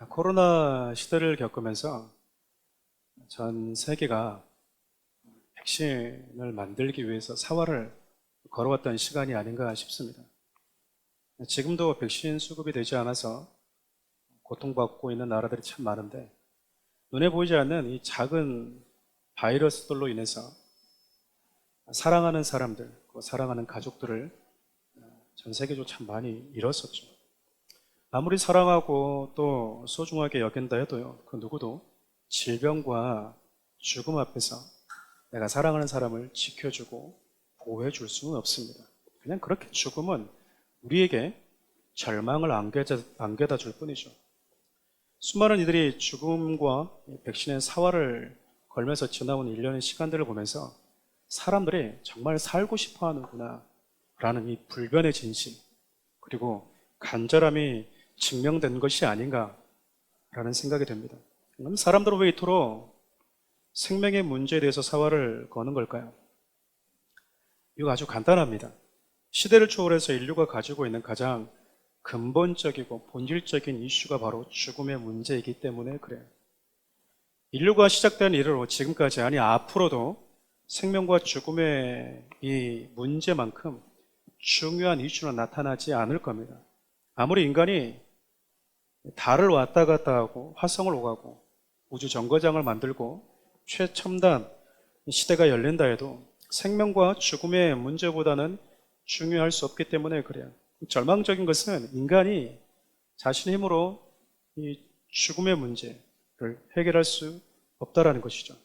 코로나 시대를 겪으면서 전 세계가 백신을 만들기 위해서 사활을 걸어왔던 시간이 아닌가 싶습니다. 지금도 백신 수급이 되지 않아서 고통받고 있는 나라들이 참 많은데, 눈에 보이지 않는 이 작은 바이러스들로 인해서 사랑하는 사람들, 사랑하는 가족들을 전 세계적으로 참 많이 잃었었죠. 아무리 사랑하고 또 소중하게 여긴다 해도요, 그 누구도 질병과 죽음 앞에서 내가 사랑하는 사람을 지켜주고 보호해 줄 수는 없습니다. 그냥 그렇게 죽음은 우리에게 절망을 안겨다 줄 뿐이죠. 수많은 이들이 죽음과 백신의 사활을 걸면서 지나온 일련의 시간들을 보면서 사람들이 정말 살고 싶어 하는구나 라는 이 불변의 진실, 그리고 간절함이 증명된 것이 아닌가 라는 생각이 됩니다. 그럼 사람들은 왜 이토록 생명의 문제에 대해서 사활을 거는 걸까요? 이거 아주 간단합니다. 시대를 초월해서 인류가 가지고 있는 가장 근본적이고 본질적인 이슈가 바로 죽음의 문제이기 때문에 그래요. 인류가 시작된 이래로 지금까지, 아니 앞으로도 생명과 죽음의 이 문제만큼 중요한 이슈는 나타나지 않을 겁니다. 아무리 인간이 달을 왔다 갔다 하고 화성을 오가고 우주 정거장을 만들고 최첨단 시대가 열린다 해도 생명과 죽음의 문제보다는 중요할 수 없기 때문에 그래요. 절망적인 것은 인간이 자신의 힘으로 이 죽음의 문제를 해결할 수 없다라는 것이죠.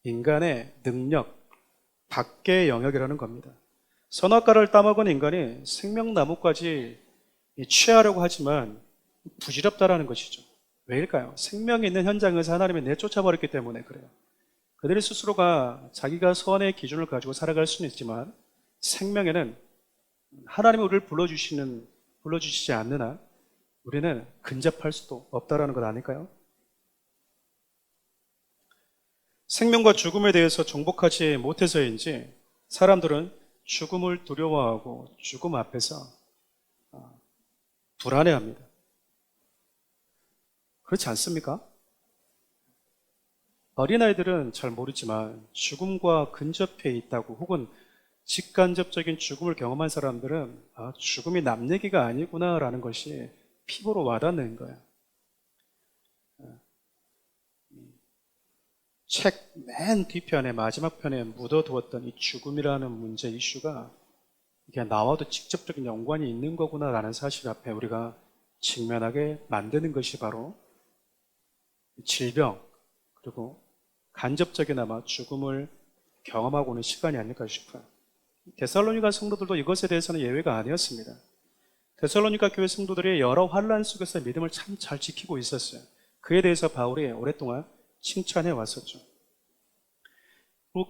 인간의 능력 밖의 영역이라는 겁니다. 선악과를 따먹은 인간이 생명나무까지 취하려고 하지만 부질없다라는 것이죠. 왜일까요? 생명이 있는 현장에서 하나님이 내쫓아버렸기 때문에 그래요. 그들이 스스로가 자기가 선의 기준을 가지고 살아갈 수는 있지만 생명에는 하나님이 우리를 불러주시지 않는 한 우리는 근접할 수도 없다라는 것 아닐까요? 생명과 죽음에 대해서 정복하지 못해서인지 사람들은 죽음을 두려워하고 죽음 앞에서 불안해합니다. 그렇지 않습니까? 어린아이들은 잘 모르지만 죽음과 근접해 있다고, 혹은 직간접적인 죽음을 경험한 사람들은 죽음이 남 얘기가 아니구나 라는 것이 피부로 와닿는 거예요. 책 맨 뒤편에, 마지막 편에 묻어두었던 이 죽음이라는 문제 이슈가 이게 나와도 직접적인 연관이 있는 거구나 라는 사실 앞에 우리가 직면하게 만드는 것이 바로 질병, 그리고 간접적이나마 죽음을 경험하고 오는 시간이 아닐까 싶어요. 데살로니가 성도들도 이것에 대해서는 예외가 아니었습니다. 데살로니가 교회 성도들이 여러 환난 속에서 믿음을 참 잘 지키고 있었어요. 그에 대해서 바울이 오랫동안 칭찬해 왔었죠.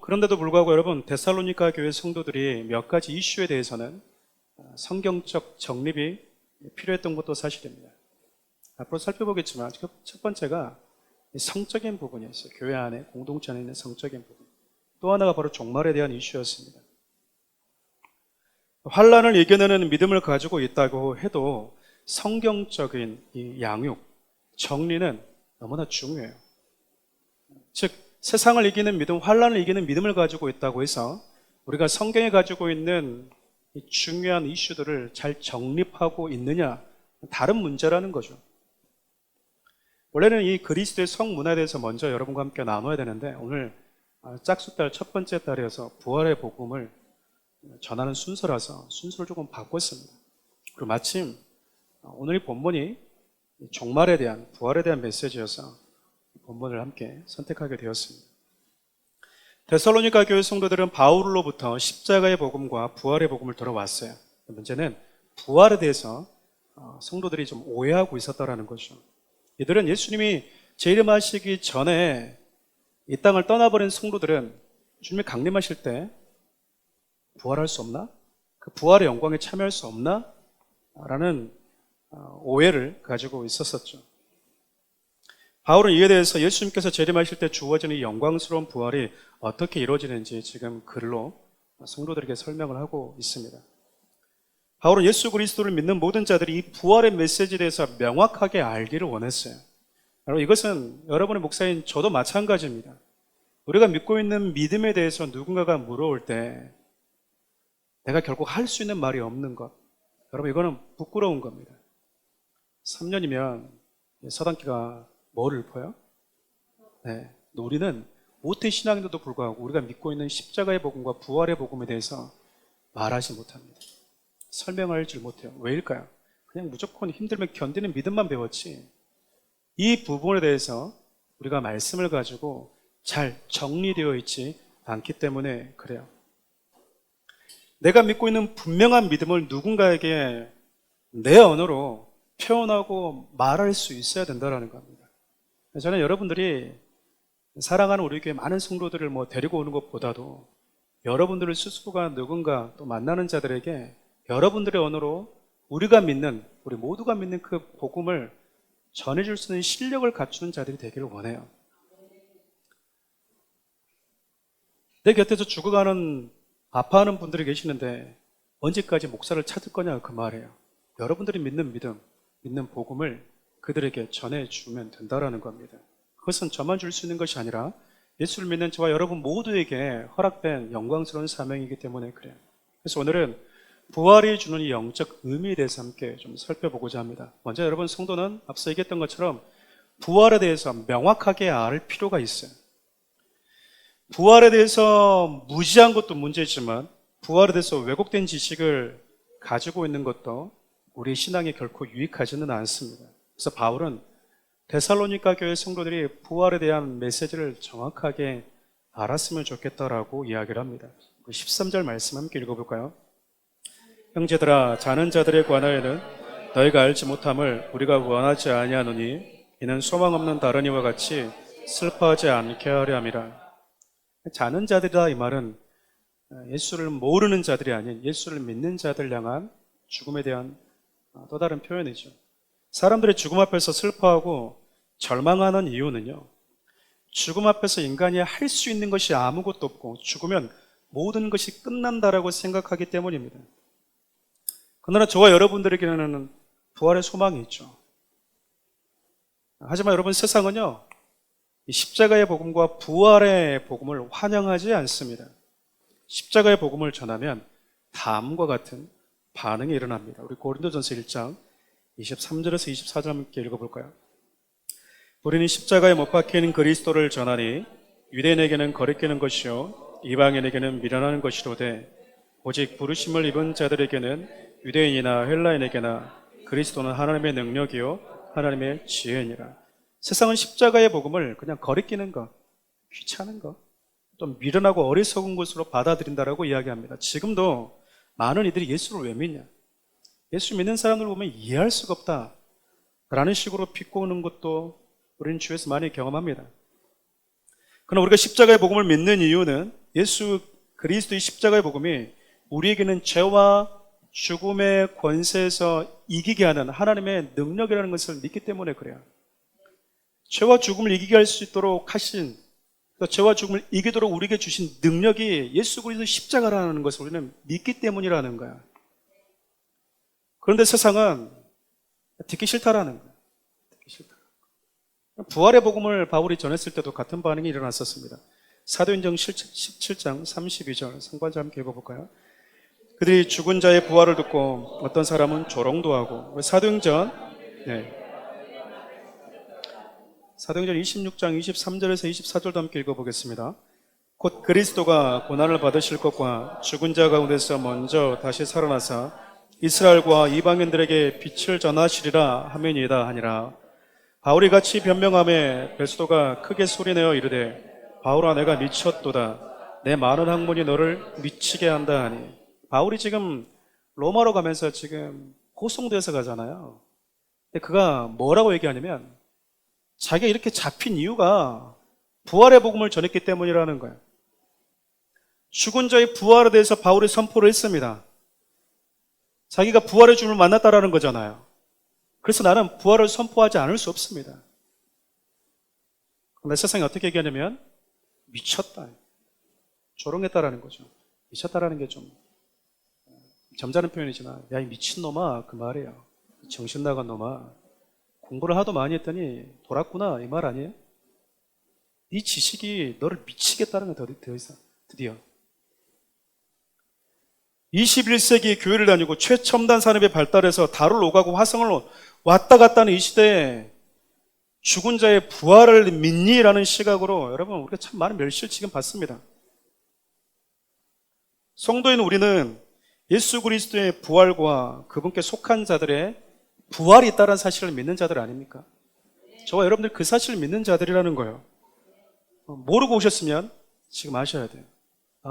그런데도 불구하고 여러분, 데살로니가 교회 성도들이 몇 가지 이슈에 대해서는 성경적 정립이 필요했던 것도 사실입니다. 앞으로 살펴보겠지만 첫 번째가 성적인 부분이었어요. 교회 안에, 공동체 안에 있는 성적인 부분. 또 하나가 바로 종말에 대한 이슈였습니다. 환난을 이겨내는 믿음을 가지고 있다고 해도 성경적인 이 양육, 정리는 너무나 중요해요. 즉, 세상을 이기는 믿음, 환난을 이기는 믿음을 가지고 있다고 해서 우리가 성경에 가지고 있는 이 중요한 이슈들을 잘 정립하고 있느냐, 다른 문제라는 거죠. 원래는 이 그리스도의 성문화에 대해서 먼저 여러분과 함께 나눠야 되는데, 오늘 짝수달 첫 번째 달이어서 부활의 복음을 전하는 순서라서 순서를 조금 바꿨습니다. 그리고 마침 오늘 이 본문이 종말에 대한, 부활에 대한 메시지여서 본문을 함께 선택하게 되었습니다. 데살로니가 교회 성도들은 바울로부터 십자가의 복음과 부활의 복음을 들어왔어요. 문제는 부활에 대해서 성도들이 좀 오해하고 있었다는 거죠. 이들은 예수님이 재림하시기 전에 이 땅을 떠나버린 성도들은 주님이 강림하실 때 부활할 수 없나? 그 부활의 영광에 참여할 수 없나? 라는 오해를 가지고 있었었죠. 바울은 이에 대해서 예수님께서 재림하실 때 주어지는 이 영광스러운 부활이 어떻게 이루어지는지 지금 글로 성도들에게 설명을 하고 있습니다. 바울은 예수 그리스도를 믿는 모든 자들이 이 부활의 메시지에 대해서 명확하게 알기를 원했어요. 여러분, 이것은 여러분의 목사인 저도 마찬가지입니다. 우리가 믿고 있는 믿음에 대해서 누군가가 물어올 때 내가 결국 할 수 있는 말이 없는 것, 여러분, 이거는 부끄러운 겁니다. 3년이면 서당기가 뭐를 읊어요? 네. 우리는 모태신앙인데도 불구하고 우리가 믿고 있는 십자가의 복음과 부활의 복음에 대해서 말하지 못합니다. 설명하지 못해요. 왜일까요? 그냥 무조건 힘들면 견디는 믿음만 배웠지, 이 부분에 대해서 우리가 말씀을 가지고 잘 정리되어 있지 않기 때문에 그래요. 내가 믿고 있는 분명한 믿음을 누군가에게 내 언어로 표현하고 말할 수 있어야 된다는 겁니다. 저는 여러분들이 사랑하는 우리 교회 많은 성도들을 데리고 오는 것보다도 여러분들을 스스로가 누군가 또 만나는 자들에게 여러분들의 언어로 우리가 믿는, 우리 모두가 믿는 그 복음을 전해줄 수 있는 실력을 갖추는 자들이 되기를 원해요. 내 곁에서 죽어가는, 아파하는 분들이 계시는데 언제까지 목사를 찾을 거냐, 그 말이에요. 여러분들이 믿는 믿음, 믿는 복음을 그들에게 전해주면 된다는 겁니다. 그것은 저만 줄 수 있는 것이 아니라 예수를 믿는 저와 여러분 모두에게 허락된 영광스러운 사명이기 때문에 그래요. 그래서 오늘은 부활이 주는 이 영적 의미에 대해서 함께 좀 살펴보고자 합니다. 먼저 여러분, 성도는 앞서 얘기했던 것처럼 부활에 대해서 명확하게 알 필요가 있어요. 부활에 대해서 무지한 것도 문제지만 부활에 대해서 왜곡된 지식을 가지고 있는 것도 우리 신앙에 결코 유익하지는 않습니다. 그래서 바울은 데살로니가 교회 성도들이 부활에 대한 메시지를 정확하게 알았으면 좋겠다라고 이야기를 합니다. 13절 말씀 함께 읽어볼까요? 형제들아, 자는 자들에 관하여는 너희가 알지 못함을 우리가 원하지 아니하노니 이는 소망 없는 다른 이와 같이 슬퍼하지 않게 하려 함이라. 자는 자들이다, 이 말은 예수를 모르는 자들이 아닌 예수를 믿는 자들 향한 죽음에 대한 또 다른 표현이죠. 사람들의 죽음 앞에서 슬퍼하고 절망하는 이유는요, 죽음 앞에서 인간이 할 수 있는 것이 아무것도 없고 죽으면 모든 것이 끝난다라고 생각하기 때문입니다. 그러나 저와 여러분들에게는 부활의 소망이 있죠. 하지만 여러분, 세상은요, 이 십자가의 복음과 부활의 복음을 환영하지 않습니다. 십자가의 복음을 전하면 다음과 같은 반응이 일어납니다. 우리 고린도전서 1장 23절에서 24절 함께 읽어볼까요? 우리는 십자가에 못 박히는 그리스도를 전하니 유대인에게는 거리끼는 것이요 이방인에게는 미련하는 것이로되 오직 부르심을 입은 자들에게는 유대인이나 헬라인에게나 그리스도는 하나님의 능력이요 하나님의 지혜니라. 세상은 십자가의 복음을 그냥 거리끼는 것, 귀찮은 것, 좀 미련하고 어리석은 것으로 받아들인다라고 이야기합니다. 지금도 많은 이들이 예수를 왜 믿냐? 예수 믿는 사람들 보면 이해할 수가 없다 라는 식으로 비꼬는 것도 우리는 주위에서 많이 경험합니다. 그러나 우리가 십자가의 복음을 믿는 이유는 예수 그리스도의 십자가의 복음이 우리에게는 죄와 죽음의 권세에서 이기게 하는 하나님의 능력이라는 것을 믿기 때문에 그래요. 죄와 죽음을 이기게 할 수 있도록 하신, 죄와 죽음을 이기도록 우리에게 주신 능력이 예수 그리스도 십자가라는 것을 우리는 믿기 때문이라는 거야. 그런데 세상은 듣기 싫다라는 거야. 듣기 싫다. 부활의 복음을 바울이 전했을 때도 같은 반응이 일어났었습니다. 사도행전 17장 32절 상관자 함께 읽어볼까요? 그들이 죽은 자의 부활을 듣고 어떤 사람은 조롱도 하고, 사도행전 26장 23절에서 24절도 함께 읽어보겠습니다. 곧 그리스도가 고난을 받으실 것과 죽은 자 가운데서 먼저 다시 살아나사 이스라엘과 이방인들에게 빛을 전하시리라 하면이다 하니라. 바울이 같이 변명하며 베스도가 크게 소리내어 이르되 바울아, 내가 미쳤도다. 내 많은 학문이 너를 미치게 한다 하니. 바울이 지금 로마로 가면서 지금 고송돼서 가잖아요. 근데 그가 뭐라고 얘기하냐면 자기가 이렇게 잡힌 이유가 부활의 복음을 전했기 때문이라는 거예요. 죽은 자의 부활에 대해서 바울이 선포를 했습니다. 자기가 부활의 주님을 만났다라는 거잖아요. 그래서 나는 부활을 선포하지 않을 수 없습니다. 그런데 세상이 어떻게 얘기하냐면 미쳤다, 조롱했다라는 거죠. 미쳤다라는 게 좀 점잖은 표현이지만 야, 이 미친놈아, 그 말이에요. 정신 나간 놈아, 공부를 하도 많이 했더니 돌았구나 이 말 아니에요? 이 지식이 너를 미치겠다는 거 더 이상 드디어 21세기 교회를 다니고 최첨단 산업이 발달해서 달을 오가고 화성을 왔다 갔다 하는 이 시대에 죽은 자의 부활을 믿니라는 시각으로 여러분 우리가 참 많은 멸시를 지금 받습니다. 성도인 우리는 예수 그리스도의 부활과 그분께 속한 자들의 부활이 있다는 사실을 믿는 자들 아닙니까? 저와 여러분들 그 사실을 믿는 자들이라는 거예요. 모르고 오셨으면 지금 아셔야 돼요.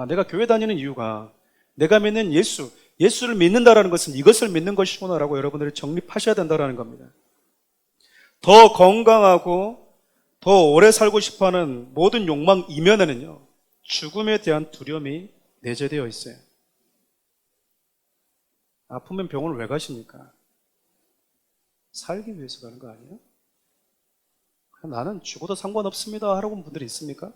내가 교회 다니는 이유가 내가 믿는 예수를 믿는다라는 것은 이것을 믿는 것이구나라고 여러분들이 정립하셔야 된다는 겁니다. 더 건강하고 더 오래 살고 싶어하는 모든 욕망 이면에는요, 죽음에 대한 두려움이 내재되어 있어요. 아프면 병원을 왜 가십니까? 살기 위해서 가는 거 아니에요? 나는 죽어도 상관없습니다 하라고 하는 분들이 있습니까?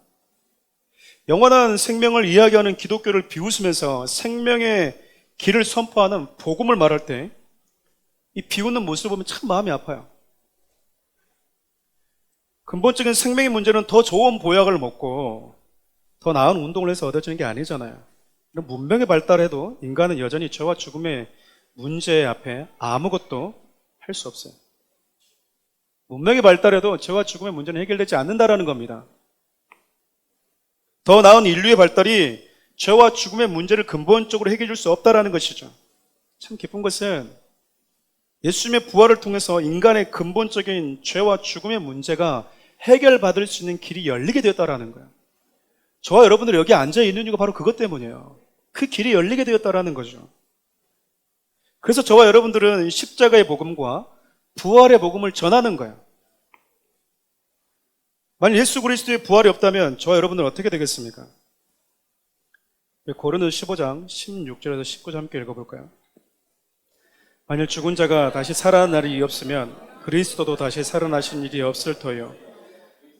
영원한 생명을 이야기하는 기독교를 비웃으면서 생명의 길을 선포하는 복음을 말할 때 이 비웃는 모습을 보면 참 마음이 아파요. 근본적인 생명의 문제는 더 좋은 보약을 먹고 더 나은 운동을 해서 얻어지는 게 아니잖아요. 이런 문명의 발달에도 인간은 여전히 죄와 죽음의 문제 앞에 아무것도 할 수 없어요. 문명의 발달에도 죄와 죽음의 문제는 해결되지 않는다라는 겁니다. 더 나은 인류의 발달이 죄와 죽음의 문제를 근본적으로 해결해 줄 수 없다라는 것이죠. 참 기쁜 것은 예수님의 부활을 통해서 인간의 근본적인 죄와 죽음의 문제가 해결받을 수 있는 길이 열리게 되었다라는 거예요. 저와 여러분들이 여기 앉아 있는 이유가 바로 그것 때문이에요. 그 길이 열리게 되었다라는 거죠. 그래서 저와 여러분들은 십자가의 복음과 부활의 복음을 전하는 거예요. 만약 예수 그리스도의 부활이 없다면 저와 여러분들은 어떻게 되겠습니까? 고린도서 15장 16절에서 19절 함께 읽어볼까요? 만일 죽은 자가 다시 살아난 날이 없으면 그리스도도 다시 살아나신 일이 없을 터요.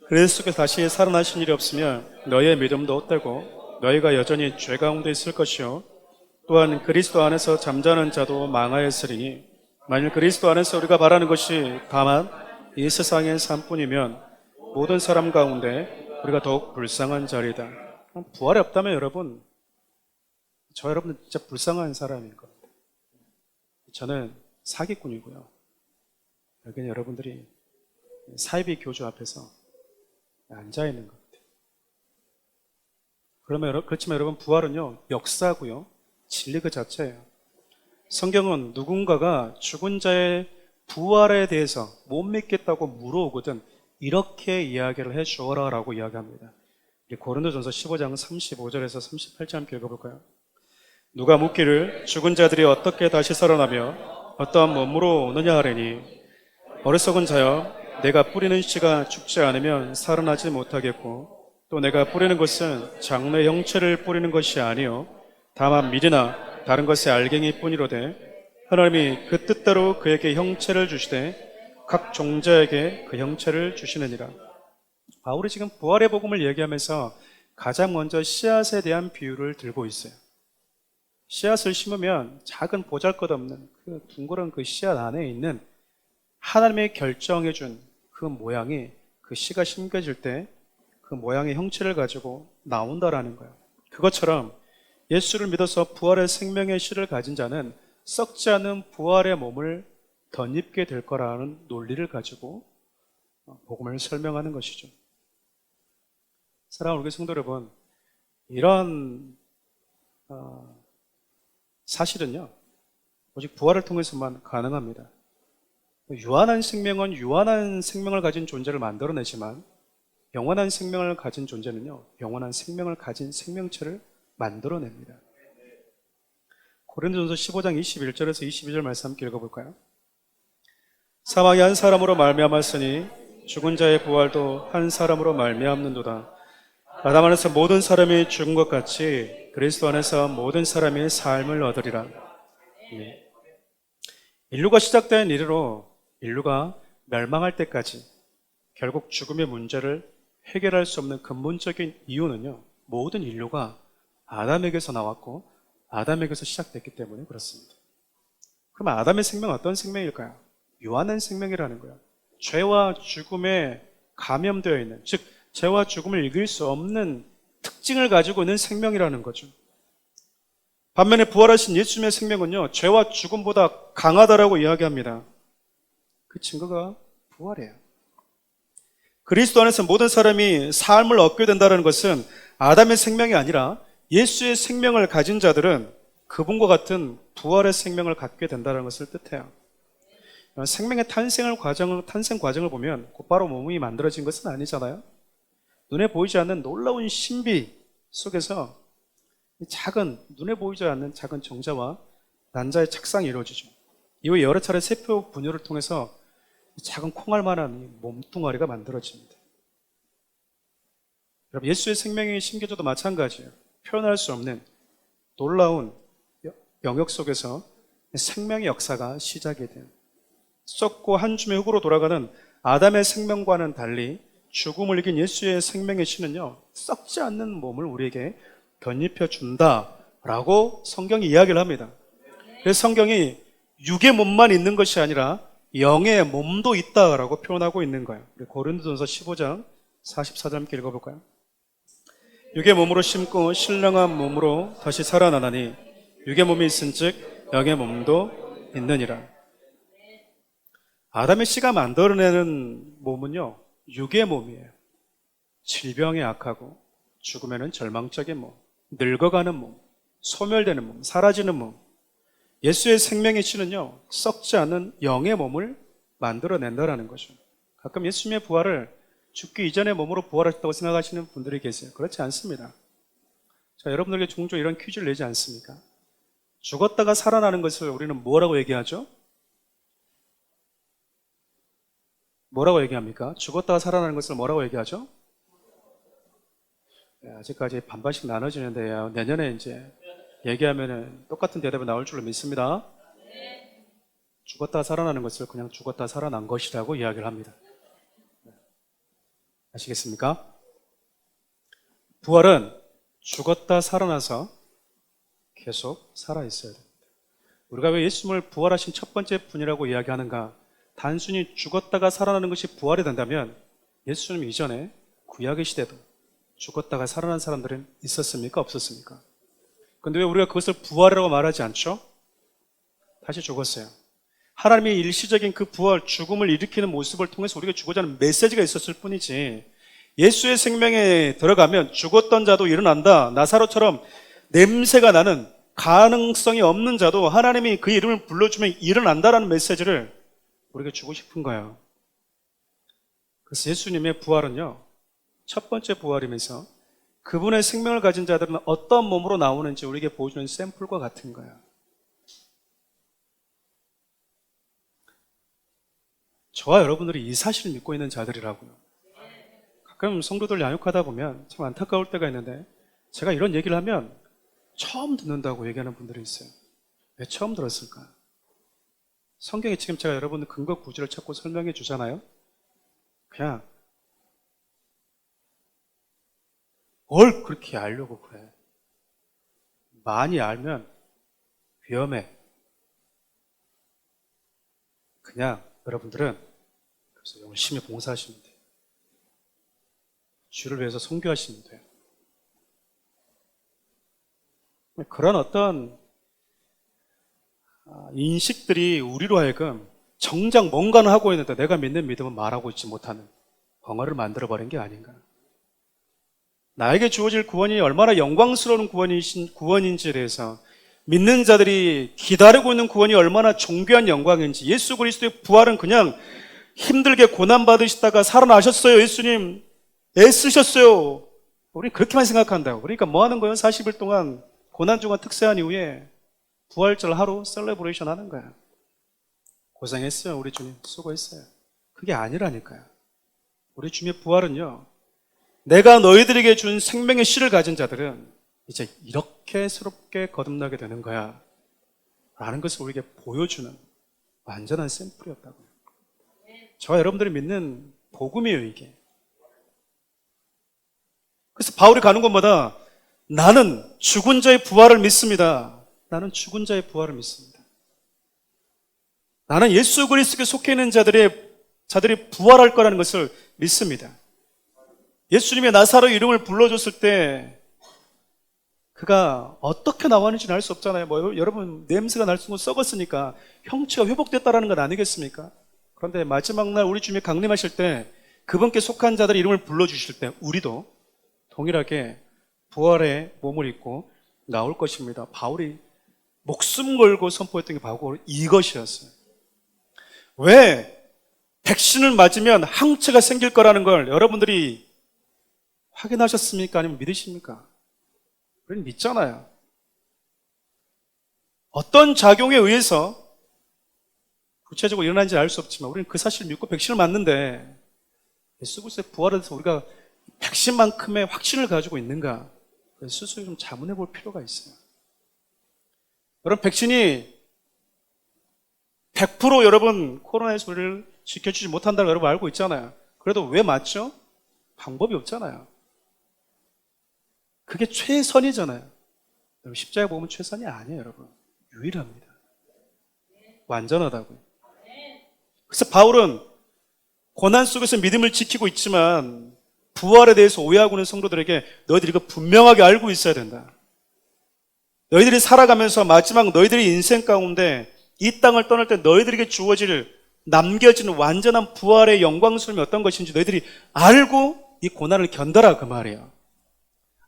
그리스도께서 다시 살아나신 일이 없으면 너희의 믿음도 헛되고 너희가 여전히 죄 가운데 있을 것이요. 또한 그리스도 안에서 잠자는 자도 망하였으리니 만일 그리스도 안에서 우리가 바라는 것이 다만 이 세상의 삶뿐이면 모든 사람 가운데 우리가 더욱 불쌍한 자리다. 부활이 없다면 여러분, 저 여러분은 진짜 불쌍한 사람인 겁니다. 저는 사기꾼이고요. 여기는 여러분들이 사이비 교주 앞에서 앉아있는 것 같아요. 그렇지만 여러분, 부활은요, 역사고요. 진리 그 자체예요. 성경은 누군가가 죽은 자의 부활에 대해서 못 믿겠다고 물어오거든 이렇게 이야기를 해 주어라 라고 이야기합니다. 고린도전서 15장 35절에서 38절 함께 읽어볼까요? 누가 묻기를 죽은 자들이 어떻게 다시 살아나며 어떠한 몸으로 오느냐 하려니 어리석은 자여 내가 뿌리는 씨가 죽지 않으면 살아나지 못하겠고 또 내가 뿌리는 것은 장래 형체를 뿌리는 것이 아니요 다만 밀이나 다른 것의 알갱이 뿐이로되 하나님이 그 뜻대로 그에게 형체를 주시되 각 종자에게 그 형체를 주시느니라. 바울이 지금 부활의 복음을 얘기하면서 가장 먼저 씨앗에 대한 비유를 들고 있어요. 씨앗을 심으면 작은 보잘것없는 그 둥그런 그 씨앗 안에 있는 하나님의 결정해 준 그 모양이 그 씨가 심겨질 때 그 모양의 형체를 가지고 나온다라는 거예요. 그것처럼 예수를 믿어서 부활의 생명의 씨를 가진 자는 썩지 않은 부활의 몸을 덧입게 될 거라는 논리를 가지고 복음을 설명하는 것이죠. 사랑하는 우리 성도 여러분, 이런 사실은요 오직 부활을 통해서만 가능합니다. 유한한 생명은 유한한 생명을 가진 존재를 만들어내지만 영원한 생명을 가진 존재는요 영원한 생명을 가진 생명체를 만들어냅니다. 고린도전서 15장 21절에서 22절 말씀 함께 읽어볼까요? 사망이 한 사람으로 말미암았으니 죽은 자의 부활도 한 사람으로 말미암는도다. 아담 안에서 모든 사람이 죽은 것 같이 그리스도 안에서 모든 사람이 삶을 얻으리라. 인류가 시작된 이래로 인류가 멸망할 때까지 결국 죽음의 문제를 해결할 수 없는 근본적인 이유는요 모든 인류가 아담에게서 나왔고 아담에게서 시작됐기 때문에 그렇습니다. 그럼 아담의 생명은 어떤 생명일까요? 유한한 생명이라는 거예요. 죄와 죽음에 감염되어 있는, 즉 죄와 죽음을 이길 수 없는 특징을 가지고 있는 생명이라는 거죠. 반면에 부활하신 예수님의 생명은요, 죄와 죽음보다 강하다라고 이야기합니다. 그 증거가 부활이에요. 그리스도 안에서 모든 사람이 삶을 얻게 된다는 것은 아담의 생명이 아니라 예수의 생명을 가진 자들은 그분과 같은 부활의 생명을 갖게 된다는 것을 뜻해요. 생명의 탄생 과정을 보면 곧바로 몸이 만들어진 것은 아니잖아요. 눈에 보이지 않는 놀라운 신비 속에서 눈에 보이지 않는 작은 정자와 난자의 착상이 이루어지죠. 이후 여러 차례 세포 분열을 통해서 작은 콩알만한 몸뚱아리가 만들어집니다. 여러분, 예수의 생명의 신기조도 마찬가지예요. 표현할 수 없는 놀라운 영역 속에서 생명의 역사가 시작이 돼요. 썩고 한 줌의 흙으로 돌아가는 아담의 생명과는 달리 죽음을 이긴 예수의 생명의 신은요, 썩지 않는 몸을 우리에게 덧입혀 준다라고 성경이 이야기를 합니다. 그래서 성경이 육의 몸만 있는 것이 아니라 영의 몸도 있다라고 표현하고 있는 거예요. 고린도전서 15장 44절 함께 읽어볼까요? 육의 몸으로 심고 신령한 몸으로 다시 살아나나니 육의 몸이 있은즉 영의 몸도 있느니라. 아담의 씨가 만들어내는 몸은요, 육의 몸이에요. 질병에 약하고 죽음에는 절망적인 몸, 늙어가는 몸, 소멸되는 몸, 사라지는 몸. 예수의 생명의 씨는요, 썩지 않는 영의 몸을 만들어낸다라는 거죠. 가끔 예수님의 부활을 죽기 이전의 몸으로 부활하셨다고 생각하시는 분들이 계세요. 그렇지 않습니다. 자, 여러분들에게 종종 이런 퀴즈를 내지 않습니까? 죽었다가 살아나는 것을 우리는 뭐라고 얘기하죠? 뭐라고 얘기합니까? 죽었다가 살아나는 것을 뭐라고 얘기하죠? 아직까지 반반씩 나눠지는데요. 내년에 이제 얘기하면은 똑같은 대답이 나올 줄로 믿습니다. 죽었다가 살아나는 것을 그냥 죽었다가 살아난 것이라고 이야기를 합니다. 아시겠습니까? 부활은 죽었다 살아나서 계속 살아있어야 됩니다. 우리가 왜 예수님을 부활하신 첫 번째 분이라고 이야기하는가? 단순히 죽었다가 살아나는 것이 부활이 된다면 예수님 이전에 구약의 시대도 죽었다가 살아난 사람들은 있었습니까? 없었습니까? 그런데 왜 우리가 그것을 부활이라고 말하지 않죠? 다시 죽었어요. 하나님의 일시적인 그 부활, 죽음을 일으키는 모습을 통해서 우리가 주고자 하는 메시지가 있었을 뿐이지, 예수의 생명에 들어가면 죽었던 자도 일어난다, 나사로처럼 냄새가 나는 가능성이 없는 자도 하나님이 그 이름을 불러주면 일어난다라는 메시지를 우리가 주고 싶은 거예요. 그래서 예수님의 부활은요, 첫 번째 부활이면서 그분의 생명을 가진 자들은 어떤 몸으로 나오는지 우리에게 보여주는 샘플과 같은 거예요. 저와 여러분들이 이 사실을 믿고 있는 자들이라고요. 가끔 성도들 양육하다 보면 참 안타까울 때가 있는데, 제가 이런 얘기를 하면 처음 듣는다고 얘기하는 분들이 있어요. 왜 처음 들었을까? 성경에 지금 제가 여러분 근거 구절을 찾고 설명해 주잖아요. 그냥 뭘 그렇게 알려고 그래. 많이 알면 위험해. 그냥 여러분들은 그래서 열심히 봉사하시면 돼요. 주를 위해서 선교하시면 돼요. 그런 어떤 인식들이 우리로 하여금 정작 뭔가는 하고 있는데 내가 믿는 믿음은 말하고 있지 못하는 벙어리를 만들어버린 게 아닌가. 나에게 주어질 구원이 얼마나 영광스러운 구원인지에 대해서, 믿는 자들이 기다리고 있는 구원이 얼마나 존귀한 영광인지, 예수 그리스도의 부활은 그냥 힘들게 고난받으시다가 살아나셨어요. 예수님 애쓰셨어요. 우리는 그렇게만 생각한다고. 그러니까 뭐 하는 거예요? 40일 동안 고난주간 특세한 이후에 부활절 하루 셀레브레이션 하는 거야. 고생했어요. 우리 주님 수고했어요. 그게 아니라니까요. 우리 주님의 부활은요, 내가 너희들에게 준 생명의 씨를 가진 자들은 이제 이렇게 새롭게 거듭나게 되는 거야 라는 것을 우리에게 보여주는 완전한 샘플이었다고요. 저와 여러분들이 믿는 복음이에요, 이게. 그래서 바울이 가는 곳마다 나는 죽은 자의 부활을 믿습니다. 나는 죽은 자의 부활을 믿습니다. 나는 예수 그리스도께 속해 있는 자들의 자들이 부활할 거라는 것을 믿습니다. 예수님의 나사로 이름을 불러줬을 때 그가 어떻게 나왔는지는 알 수 없잖아요. 여러분 냄새가 날 정도로 썩었으니까 형체가 회복됐다라는 건 아니겠습니까? 그런데 마지막 날 우리 주님이 강림하실 때 그분께 속한 자들의 이름을 불러주실 때 우리도 동일하게 부활의 몸을 입고 나올 것입니다. 바울이 목숨 걸고 선포했던 게 바로 이것이었어요. 왜 백신을 맞으면 항체가 생길 거라는 걸 여러분들이 확인하셨습니까? 아니면 믿으십니까? 우리는 믿잖아요. 어떤 작용에 의해서 구체적으로 일어난지 알 수 없지만 우리는 그 사실을 믿고 백신을 맞는데 예수 그리스도의 부활에 대해서 우리가 백신만큼의 확신을 가지고 있는가? 스스로 좀 자문해 볼 필요가 있어요. 여러분 백신이 100% 여러분 코로나에서 우리를 지켜주지 못한다고 여러분 알고 있잖아요. 그래도 왜 맞죠? 방법이 없잖아요. 그게 최선이잖아요. 여러분 십자가에 보면 최선이 아니에요. 여러분 유일합니다. 완전하다고요. 그래서 바울은 고난 속에서 믿음을 지키고 있지만 부활에 대해서 오해하고 있는 성도들에게 너희들이 이거 분명하게 알고 있어야 된다. 너희들이 살아가면서 마지막 너희들의 인생 가운데 이 땅을 떠날 때 너희들에게 주어질 남겨지는 완전한 부활의 영광스러움이 어떤 것인지 너희들이 알고 이 고난을 견뎌라 그 말이에요.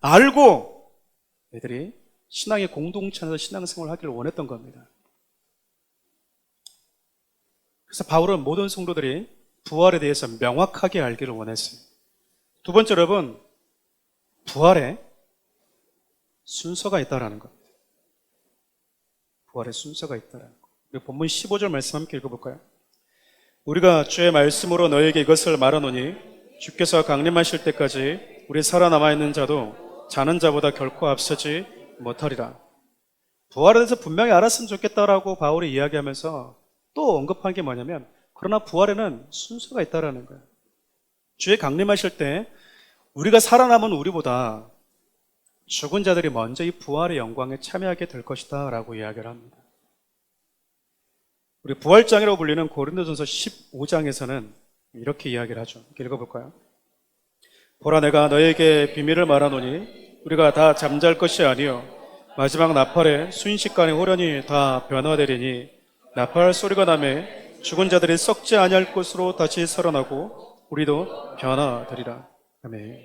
알고 너희들이 신앙의 공동체 안에서 신앙생활을 하기를 원했던 겁니다. 그래서 바울은 모든 성도들이 부활에 대해서 명확하게 알기를 원했어요. 두 번째 여러분, 부활에 순서가 있다라는 겁니다. 부활에 순서가 있다라는 것. 우리 본문 15절 말씀 함께 읽어볼까요? 우리가 주의 말씀으로 너에게 이것을 말하노니 주께서 강림하실 때까지 우리 살아남아있는 자도 자는 자보다 결코 앞서지 못하리라. 부활에 대해서 분명히 알았으면 좋겠다라고 바울이 이야기하면서 또 언급한 게 뭐냐면 그러나 부활에는 순서가 있다라는 거예요. 주의 강림하실 때 우리가 살아남은 우리보다 죽은 자들이 먼저 이 부활의 영광에 참여하게 될 것이다 라고 이야기를 합니다. 우리 부활장이라고 불리는 고린도전서 15장에서는 이렇게 이야기를 하죠. 읽어볼까요? 보라 내가 너에게 비밀을 말하노니 우리가 다 잠잘 것이 아니요 마지막 나팔에 순식간에 호련히 다 변화되리니 나팔 소리가 나매 죽은 자들이 썩지 아니할 것으로 다시 살아나고 우리도 변화되리라. 아멘.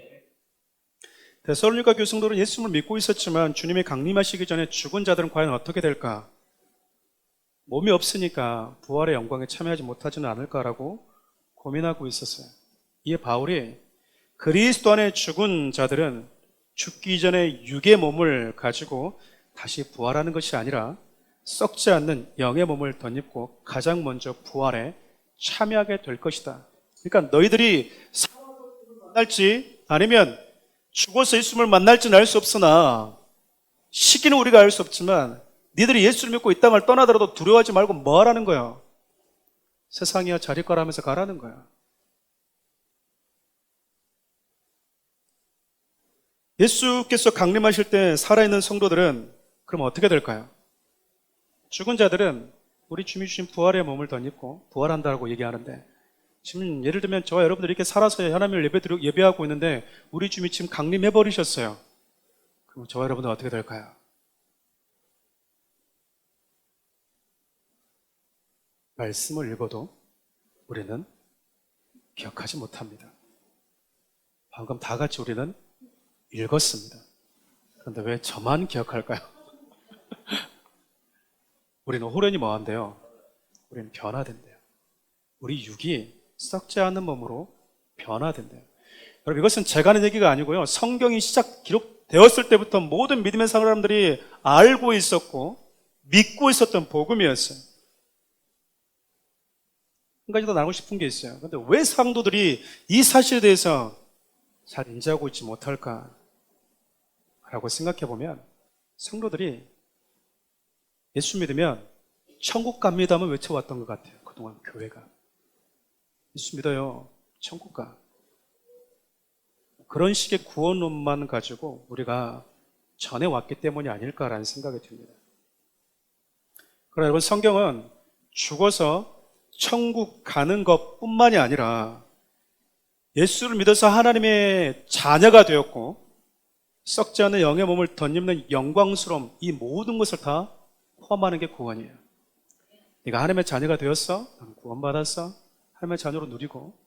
데살로니가 교성들은 예수님을 믿고 있었지만 주님이 강림하시기 전에 죽은 자들은 과연 어떻게 될까? 몸이 없으니까 부활의 영광에 참여하지 못하지는 않을까라고 고민하고 있었어요. 이에 바울이 그리스도 안에 죽은 자들은 죽기 이전에 육의 몸을 가지고 다시 부활하는 것이 아니라 썩지 않는 영의 몸을 덧입고 가장 먼저 부활에 참여하게 될 것이다. 그러니까 너희들이 만날지 아니면 죽어서 예수님을 만날지는 알 수 없으나 시기는 우리가 알 수 없지만 니들이 예수를 믿고 이 땅을 떠나더라도 두려워하지 말고 뭐 하라는 거야? 세상이야 자리 거라 하면서 가라는 거야. 예수께서 강림하실 때 살아있는 성도들은 그럼 어떻게 될까요? 죽은 자들은 우리 주님이 주신 부활의 몸을 덧입고 부활한다고 얘기하는데 지금 예를 들면 저와 여러분들이 이렇게 살아서 하나님을 예배하고 있는데 우리 주님이 지금 강림해버리셨어요. 그럼 저와 여러분들은 어떻게 될까요? 말씀을 읽어도 우리는 기억하지 못합니다. 방금 다 같이 우리는 읽었습니다. 그런데 왜 저만 기억할까요? 우리는 호련히 뭐한대요? 우리는 변화된대요. 우리 육이 썩지 않는 몸으로 변화된대요. 여러분 이것은 제가 하는 얘기가 아니고요. 성경이 기록되었을 때부터 모든 믿음의 사람들이 알고 있었고 믿고 있었던 복음이었어요. 한 가지 더 나누고 싶은 게 있어요. 그런데 왜 상도들이 이 사실에 대해서 잘 인지하고 있지 못할까? 라고 생각해 보면 성도들이 예수 믿으면 천국 갑니다만 외쳐왔던 것 같아요. 그동안 교회가. 예수 믿어요. 천국 가. 그런 식의 구원론만 가지고 우리가 전해왔기 때문이 아닐까라는 생각이 듭니다. 그러나 여러분 성경은 죽어서 천국 가는 것뿐만이 아니라 예수를 믿어서 하나님의 자녀가 되었고 썩지 않는 영의 몸을 덧입는 영광스러움, 이 모든 것을 다 포함하는 게 구원이에요. 네가 하나님의 자녀가 되었어? 구원받았어? 하나님의 자녀로 누리고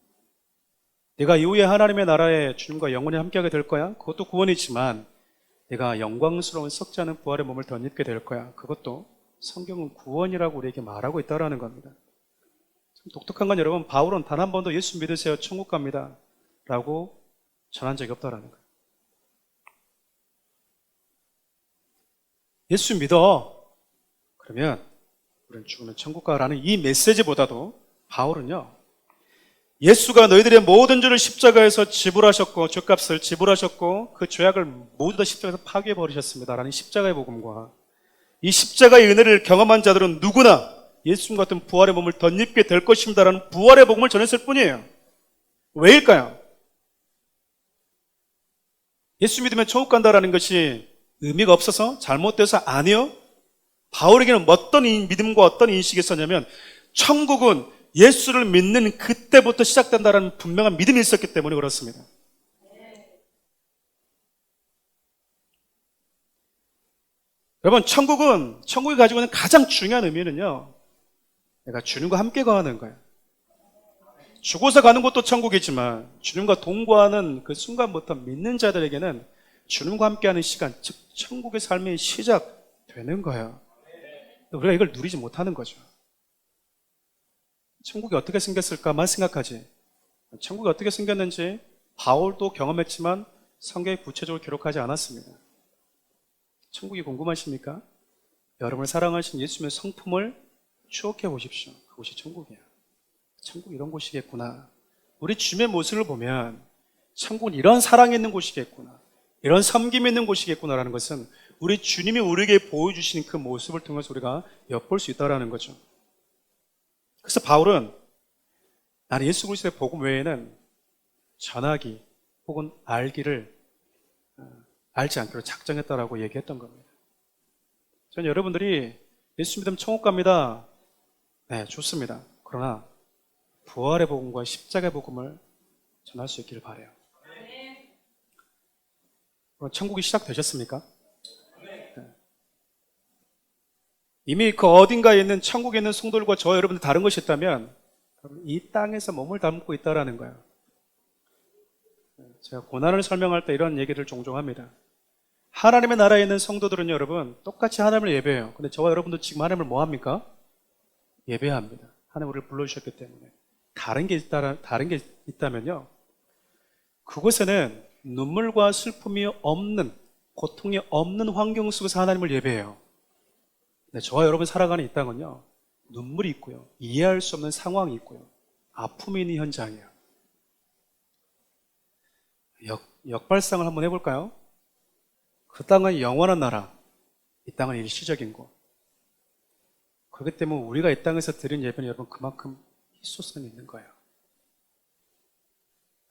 네가 이후에 하나님의 나라에 주님과 영원히 함께하게 될 거야? 그것도 구원이지만 네가 영광스러운 썩지 않은 부활의 몸을 덧입게 될 거야. 그것도 성경은 구원이라고 우리에게 말하고 있다는 겁니다. 참 독특한 건 여러분, 바울은 단 한 번도 예수 믿으세요, 천국 갑니다 라고 전한 적이 없다는 거예요. 예수 믿어. 그러면 우리는 죽으면 천국 가라는 이 메시지보다도 바울은요, 예수가 너희들의 모든 죄를 십자가에서 지불하셨고 죄값을 지불하셨고 그 죄악을 모두 다 십자가에서 파괴해 버리셨습니다 라는 십자가의 복음과 이 십자가의 은혜를 경험한 자들은 누구나 예수님 같은 부활의 몸을 덧입게 될 것입니다 라는 부활의 복음을 전했을 뿐이에요. 왜일까요? 예수 믿으면 천국 간다라는 것이 의미가 없어서 잘못돼서 아니요. 바울에게는 어떤 믿음과 어떤 인식이 있었냐면 천국은 예수를 믿는 그때부터 시작된다는 분명한 믿음이 있었기 때문에 그렇습니다. 여러분, 천국이 가지고 있는 가장 중요한 의미는요, 내가 주님과 함께 거하는 거예요. 죽어서 가는 것도 천국이지만 주님과 동거하는 그 순간부터 믿는 자들에게는 주님과 함께하는 시간, 즉 천국의 삶이 시작되는 거예요. 우리가 이걸 누리지 못하는 거죠. 천국이 어떻게 생겼을까만 생각하지, 천국이 어떻게 생겼는지 바울도 경험했지만 성경에 구체적으로 기록하지 않았습니다. 천국이 궁금하십니까? 여러분을 사랑하신 예수님의 성품을 추억해 보십시오. 그곳이 천국이에요. 천국이 이런 곳이겠구나. 우리 주님의 모습을 보면 천국은 이런 사랑이 있는 곳이겠구나, 이런 섬김이 있는 곳이겠구나라는 것은 우리 주님이 우리에게 보여주시는 그 모습을 통해서 우리가 엿볼 수 있다는 거죠. 그래서 바울은 나는 예수 그리스도의 복음 외에는 전하기 혹은 알기를 알지 않기로 작정했다라고 얘기했던 겁니다. 저는 여러분들이 예수 믿으면 천국 갑니다. 네, 좋습니다. 그러나 부활의 복음과 십자가의 복음을 전할 수 있기를 바라요. 그럼 천국이 시작되셨습니까? 네. 이미 그 어딘가에 있는 천국에 있는 성도들과 저 여러분들 다른 것이 있다면 이 땅에서 몸을 담고 있다라는 거예요. 제가 고난을 설명할 때 이런 얘기를 종종 합니다. 하나님의 나라에 있는 성도들은 여러분 똑같이 하나님을 예배해요. 근데 저와 여러분도 지금 하나님을 뭐 합니까? 예배합니다. 하나님 우리를 불러주셨기 때문에. 다른 게 있다면요, 그곳에는 눈물과 슬픔이 없는, 고통이 없는 환경 속에서 하나님을 예배해요. 근데 저와 여러분 살아가는 이 땅은요, 눈물이 있고요, 이해할 수 없는 상황이 있고요, 아픔이 있는 현장이에요. 역발상을 한번 해볼까요? 그 땅은 영원한 나라, 이 땅은 일시적인 곳. 그렇기 때문에 우리가 이 땅에서 드린 예배는 여러분 그만큼 희소성이 있는 거예요.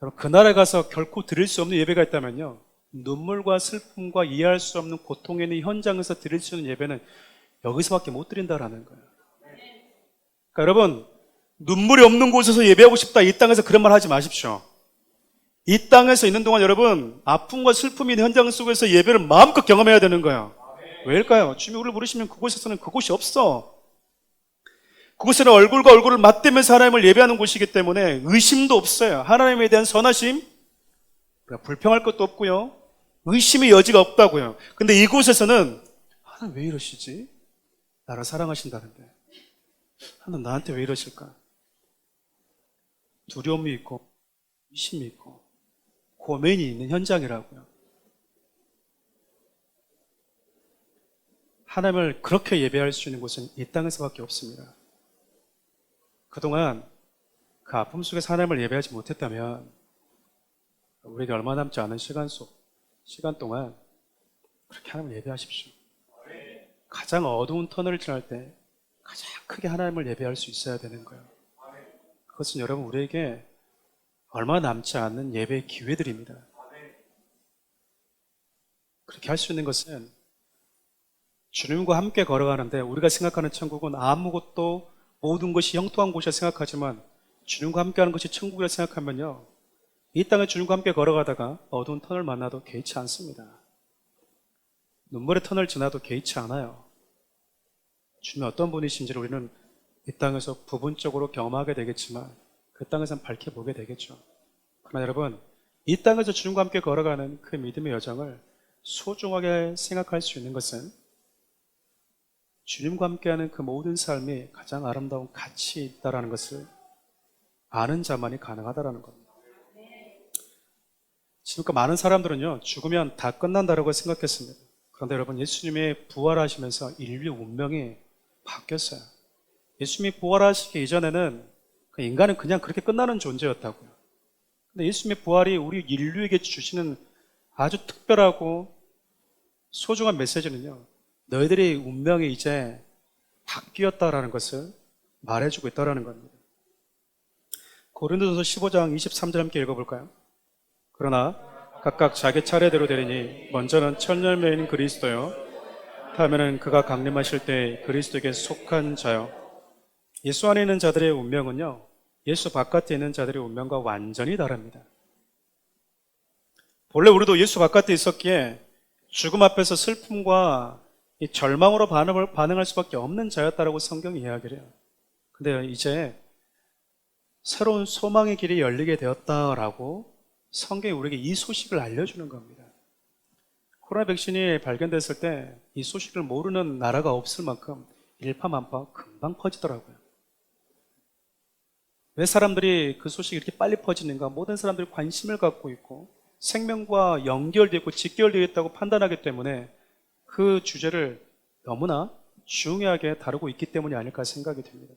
여러분, 그 나라에 가서 결코 드릴 수 없는 예배가 있다면요, 눈물과 슬픔과 이해할 수 없는 고통에 있는 현장에서 드릴 수 있는 예배는 여기서밖에 못 드린다라는 거예요. 그러니까 여러분, 눈물이 없는 곳에서 예배하고 싶다, 이 땅에서 그런 말 하지 마십시오. 이 땅에서 있는 동안 여러분 아픔과 슬픔이 있는 현장 속에서 예배를 마음껏 경험해야 되는 거예요. 왜일까요? 주님이 우리를 부르시면 그곳에서는 그곳이 없어. 그곳에는 얼굴과 얼굴을 맞대면서 하나님을 예배하는 곳이기 때문에 의심도 없어요. 하나님에 대한 선하심, 불평할 것도 없고요, 의심의 여지가 없다고요. 근데 이곳에서는 하나님 왜 이러시지? 나를 사랑하신다는데 하나님 나한테 왜 이러실까? 두려움이 있고 의심이 있고 고민이 있는 현장이라고요. 하나님을 그렇게 예배할 수 있는 곳은 이 땅에서밖에 없습니다. 그동안 그 아픔 속에서 하나님을 예배하지 못했다면 우리에게 얼마 남지 않은 시간 동안 그렇게 하나님을 예배하십시오. 가장 어두운 터널을 지날 때 가장 크게 하나님을 예배할 수 있어야 되는 거예요. 그것은 여러분 우리에게 얼마 남지 않는 예배의 기회들입니다. 그렇게 할 수 있는 것은 주님과 함께 걸어가는데 우리가 생각하는 천국은 아무것도 모든 것이 형통한 곳이라 생각하지만 주님과 함께하는 것이 천국이라 생각하면요, 이 땅에 주님과 함께 걸어가다가 어두운 터널 만나도 개의치 않습니다. 눈물의 터널 지나도 개의치 않아요. 주님이 어떤 분이신지를 우리는 이 땅에서 부분적으로 경험하게 되겠지만 그 땅에서는 밝혀보게 되겠죠. 그러나 여러분, 이 땅에서 주님과 함께 걸어가는 그 믿음의 여정을 소중하게 생각할 수 있는 것은 주님과 함께하는 그 모든 삶이 가장 아름다운 가치 있다는 것을 아는 자만이 가능하다는 겁니다. 지금까지 많은 사람들은요, 죽으면 다 끝난다고 생각했습니다. 그런데 여러분, 예수님이 부활하시면서 인류 운명이 바뀌었어요. 예수님이 부활하시기 이전에는 그 인간은 그냥 그렇게 끝나는 존재였다고요. 근데 예수님의 부활이 우리 인류에게 주시는 아주 특별하고 소중한 메시지는요, 너희들의 운명이 이제 바뀌었다라는 것을 말해주고 있다는 겁니다. 고린도전서 15장 23절 함께 읽어볼까요? 그러나 각각 자기 차례대로 되리니 먼저는 첫 열매인 그리스도요, 다음에는 그가 강림하실 때 그리스도에게 속한 자요. 예수 안에 있는 자들의 운명은요, 예수 바깥에 있는 자들의 운명과 완전히 다릅니다. 본래 우리도 예수 바깥에 있었기에 죽음 앞에서 슬픔과 이 절망으로 반응할 수밖에 없는 자였다라고 성경이 이야기를 해요. 근데 이제 새로운 소망의 길이 열리게 되었다라고 성경이 우리에게 이 소식을 알려주는 겁니다. 코로나 백신이 발견됐을 때 이 소식을 모르는 나라가 없을 만큼 일파만파 금방 퍼지더라고요. 왜 사람들이 그 소식이 이렇게 빨리 퍼지는가? 모든 사람들이 관심을 갖고 있고 생명과 연결되어 있고 직결되어 있다고 판단하기 때문에 그 주제를 너무나 중요하게 다루고 있기 때문이 아닐까 생각이 듭니다.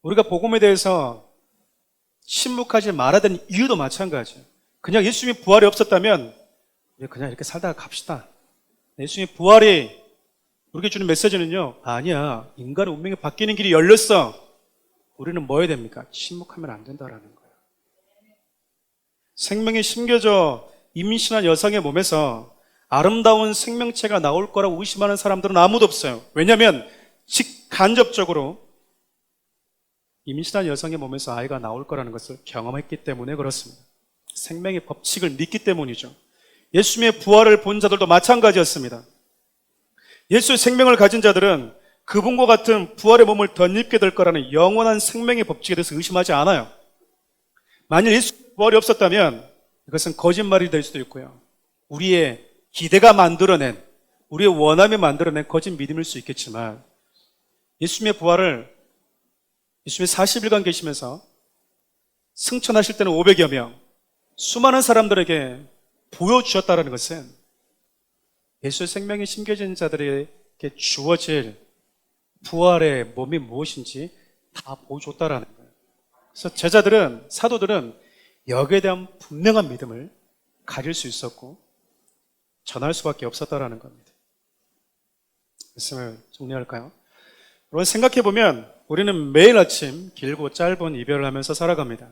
우리가 복음에 대해서 침묵하지 말아야 되는 이유도 마찬가지예요. 그냥 예수님이 부활이 없었다면 우리 그냥 이렇게 살다가 갑시다. 예수님의 부활이 우리에게 주는 메시지는요, 아니야, 인간의 운명이 바뀌는 길이 열렸어. 우리는 뭐 해야 됩니까? 침묵하면 안 된다라는 거예요. 생명이 심겨져 임신한 여성의 몸에서 아름다운 생명체가 나올 거라고 의심하는 사람들은 아무도 없어요. 왜냐하면 직간접적으로 임신한 여성의 몸에서 아이가 나올 거라는 것을 경험했기 때문에 그렇습니다. 생명의 법칙을 믿기 때문이죠. 예수님의 부활을 본 자들도 마찬가지였습니다. 예수의 생명을 가진 자들은 그분과 같은 부활의 몸을 덧입게 될 거라는 영원한 생명의 법칙에 대해서 의심하지 않아요. 만일 예수 부활이 없었다면 이것은 거짓말이 될 수도 있고요, 우리의 기대가 만들어낸, 우리의 원함이 만들어낸 거짓 믿음일 수 있겠지만, 예수님의 부활을 예수님이 40일간 계시면서 승천하실 때는 500여 명, 수많은 사람들에게 보여주셨다는 것은 예수의 생명이 심겨진 자들에게 주어질 부활의 몸이 무엇인지 다 보여줬다라는 거예요. 그래서 제자들은, 사도들은 여기에 대한 분명한 믿음을 가질 수 있었고 전할 수밖에 없었다라는 겁니다. 말씀을 정리할까요? 여러분, 생각해보면 우리는 매일 아침 길고 짧은 이별을 하면서 살아갑니다.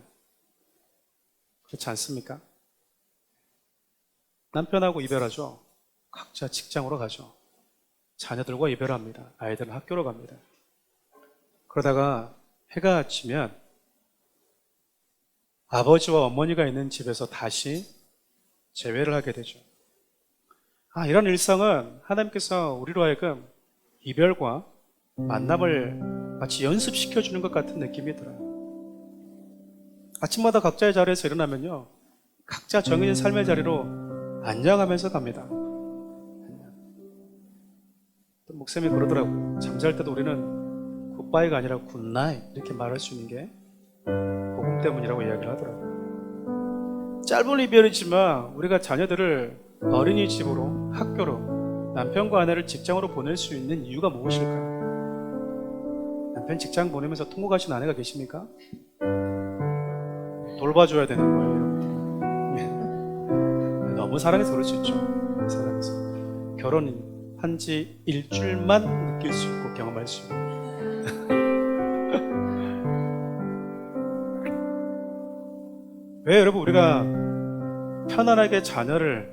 그렇지 않습니까? 남편하고 이별하죠. 각자 직장으로 가죠. 자녀들과 이별합니다. 아이들은 학교로 갑니다. 그러다가 해가 지면 아버지와 어머니가 있는 집에서 다시 재회를 하게 되죠. 이런 일상은 하나님께서 우리로 하여금 이별과 만남을 마치 연습시켜주는 것 같은 느낌이 들어요. 아침마다 각자의 자리에서 일어나면요, 각자 정해진 삶의 자리로 안녕하면서 갑니다. 또 목사님이 그러더라고요. 잠잘 때도 우리는 굿바이가 아니라 굿나잇 이렇게 말할 수 있는 게 복음 때문이라고 이야기를 하더라고요. 짧은 이별이지만 우리가 자녀들을 어린이집으로, 학교로, 남편과 아내를 직장으로 보낼 수 있는 이유가 무엇일까요? 남편 직장 보내면서 통곡하신 아내가 계십니까? 돌봐줘야 되는 거예요, 여러분. 너무 사랑해서 그럴 수 있죠. 사랑해서. 결혼한 지 일주일만 느낄 수 있고 경험할 수 있고. 왜 여러분, 우리가 편안하게 자녀를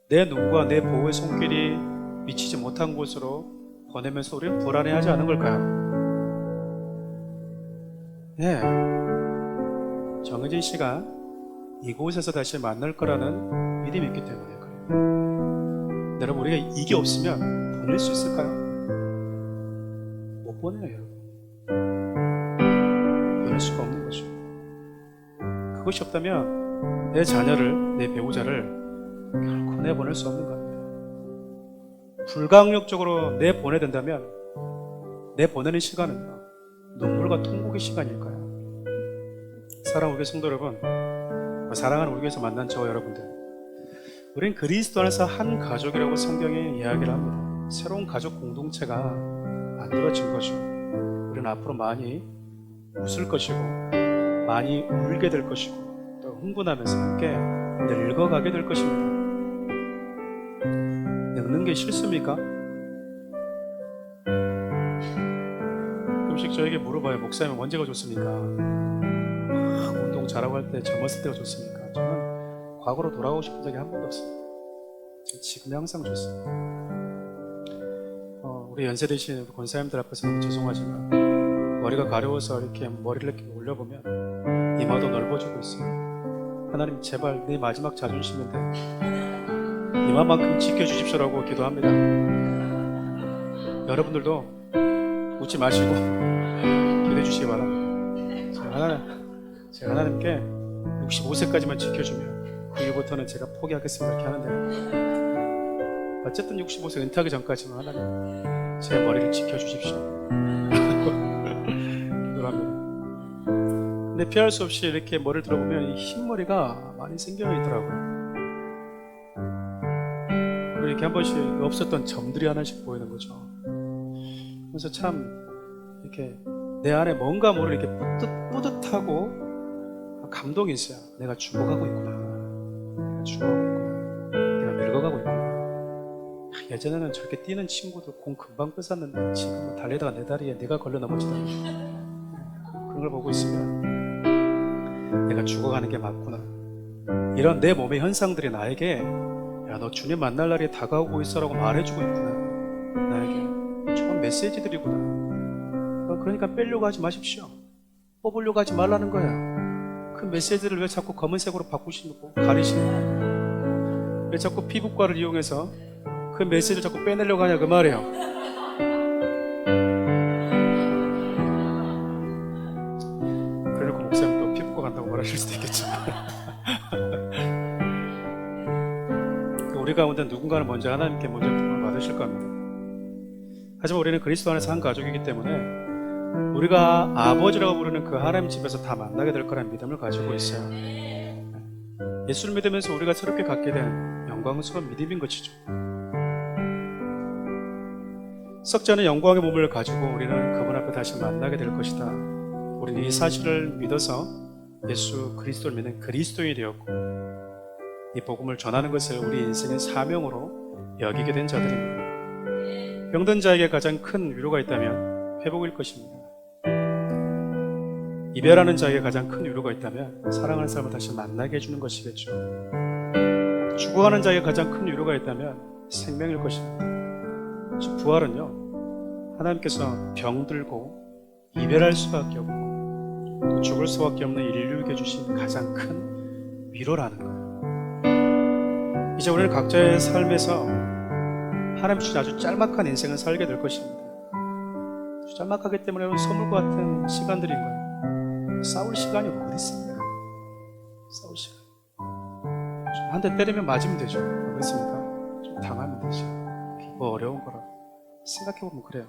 내 눈과 내 보호의 손길이 미치지 못한 곳으로 보내면서 우리는 불안해하지 않은 걸까요? 네, 정해진 시간 이곳에서 다시 만날 거라는 믿음이 있기 때문에 그래요. 여러분, 우리가 이게 없으면 보낼 수 있을까요? 못 보내요, 여러분. 보낼 수가 없는 거죠. 그것이 없다면 내 자녀를, 내 배우자를 결코 내보낼 수 없는 겁니다. 불가항력적으로 내보내야 된다면 내보내는 시간은요, 눈물과 통곡의 시간일까요? 사랑하는 우리 성도 여러분, 사랑하는 우리 교회에서 만난 저와 여러분들, 우리는 그리스도 안에서 한 가족이라고 성경이 이야기를 합니다. 새로운 가족 공동체가 만들어진 거죠. 우리는 앞으로 많이 웃을 것이고 많이 울게 될 것이고 또 흥분하면서 함께 늙어가게 될 것입니다. 늙는 게 싫습니까? 가끔씩 저에게 물어봐요. 목사님 언제가 좋습니까? 운동 잘하고 할 때 젊었을 때가 좋습니까? 저는 과거로 돌아가고 싶은 적이 한 번도 없습니다. 지금이 항상 좋습니다. 우리 연세 드신 우리 권사님들 앞에서 너무 죄송하지만 머리가 가려워서 이렇게 머리를 이렇게 올려보면 이마도 넓어지고 있어요. 하나님 제발 내 마지막 자존심인데 이마만큼 지켜주십시오라고 기도합니다. 여러분들도 웃지 마시고 기도해 주시기 바랍니다. 제가 하나님께 65세까지만 지켜주면 그 이후부터는 제가 포기하겠습니다 이렇게 하는데, 어쨌든 65세 은퇴하기 전까지는 하나님 제 머리를 지켜주십시오 기도를 합니다. 근데 피할 수 없이 이렇게 머리를 들어보면 이 흰머리가 많이 생겨 있더라고요. 그리고 이렇게 한 번씩 없었던 점들이 하나씩 보이는 거죠. 그래서 참 이렇게 내 안에 뭔가 모를 이렇게 뿌듯하고 감동이 있어요. 내가 죽어가고 있구나. 내가 죽어가고 있구나. 내가 늙어가고 있구나. 예전에는 저렇게 뛰는 친구도 공 금방 뺏었는데 지금은 달리다가 내 다리에 내가 걸려 넘어지다니. 그런 걸 보고 있으면 내가 죽어가는 게 맞구나. 이런 내 몸의 현상들이 나에게 야, 너 주님 만날 날이 다가오고 있어라고 말해주고 있구나. 나에게 좋은 메시지들이구나. 그러니까 빼려고 하지 마십시오. 뽑으려고 하지 말라는 거야. 그 메시지를 왜 자꾸 검은색으로 바꾸시고 가리시는, 왜 자꾸 피부과를 이용해서 그 메시지를 자꾸 빼내려고 하냐 그 말이에요. 그래놓고 목사님 또 피부과 간다고 말하실 수도 있겠지만 우리 가운데 누군가는 먼저 하나님께 먼저 부름을 받으실 겁니다. 하지만 우리는 그리스도 안에서 한 가족이기 때문에 우리가 아버지라고 부르는 그 하나님 집에서 다 만나게 될 거라는 믿음을 가지고 있어요. 예수를 믿으면서 우리가 새롭게 갖게 된 영광스러운 믿음인 것이죠. 썩지 않은 영광의 몸을 가지고 우리는 그분 앞에 다시 만나게 될 것이다. 우리는 이 사실을 믿어서 예수 그리스도를 믿는 그리스도인이 되었고 이 복음을 전하는 것을 우리 인생의 사명으로 여기게 된 자들입니다. 병든 자에게 가장 큰 위로가 있다면 회복일 것입니다. 이별하는 자에게 가장 큰 위로가 있다면 사랑하는 사람을 다시 만나게 해주는 것이겠죠. 죽어가는 자에게 가장 큰 위로가 있다면 생명일 것입니다. 즉 부활은요, 하나님께서 병들고 이별할 수밖에 없고 또 죽을 수밖에 없는 인류에게 주신 가장 큰 위로라는 거예요. 이제 우리는 각자의 삶에서 하나님 주신 아주 짤막한 인생을 살게 될 것입니다. 짤막하기 때문에 선물과 같은 시간들인 거예요. 싸울 시간이 어디 있습니까? 싸울 시간. 한 대 때리면 맞으면 되죠. 그렇습니까? 좀 당하면 되지. 뭐 어려운 거라 생각해보면 그래요.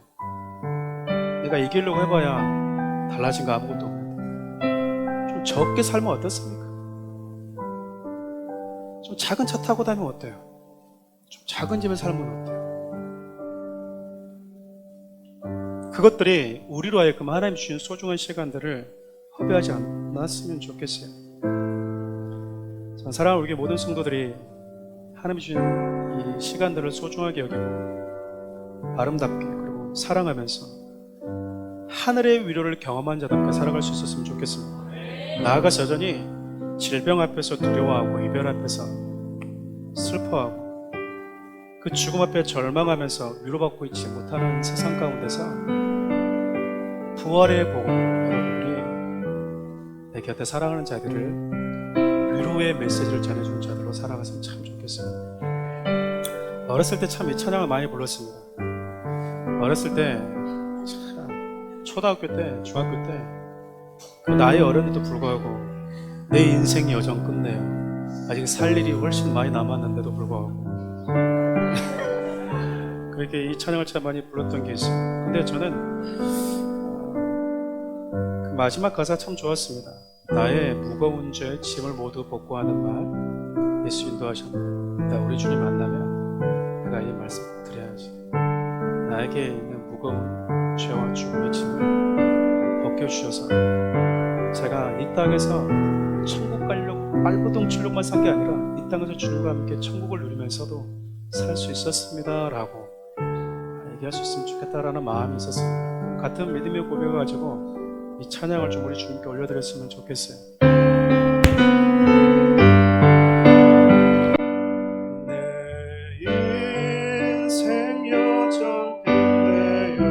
내가 이기려고 해봐야 달라진 거 아무것도 없는데 좀 적게 살면 어떻습니까? 좀 작은 차 타고 다니면 어때요? 좀 작은 집에 살면 어때요? 그것들이 우리로 하여금 하나님 주신 소중한 시간들을 허비하지 않았으면 좋겠어요. 전 사랑하는 우리 모든 성도들이 하나님 주신 이 시간들을 소중하게 여기고 아름답게 그리고 사랑하면서 하늘의 위로를 경험한 자답게 살아갈 수 있었으면 좋겠습니다. 나아가서 여전히 질병 앞에서 두려워하고 이별 앞에서 슬퍼하고 그 그 죽음 앞에 절망하면서 위로받고 있지 못하는 세상 가운데서 부활의 복음을 여러분들이 내 곁에 사랑하는 자들을 위로의 메시지를 전해주는 자들로 살아갔으면 참 좋겠습니다. 어렸을 때 참 이 찬양을 많이 불렀습니다. 어렸을 때 참 초등학교 때, 중학교 때 그 나이 어른에도 불구하고 내 인생 여정 끝내요. 아직 살 일이 훨씬 많이 남았는데도 불구하고 그렇게 이 찬양을 참 많이 불렀던 게 있어요. 근데 저는 그 마지막 가사 참 좋았습니다. 나의 무거운 죄 짐을 모두 벗고 하는 말 예수 인도하셨네. 나 우리 주님 만나면 내가 이 말씀 드려야지. 나에게 있는 무거운 죄와 죽음의 짐을 벗겨주셔서 제가 이 땅에서 천국 가려고 발버둥 치려고만 산 게 아니라 이 땅에서 주님과 함께 천국을 누리면서도 살 수 있었습니다 라고 얘기할 수 있으면 좋겠다라는 마음이 있었습니다. 같은 믿음의 고백을 가지고 이 찬양을 좀 우리 주님께 올려드렸으면 좋겠어요. 내 인생 여정 끝내요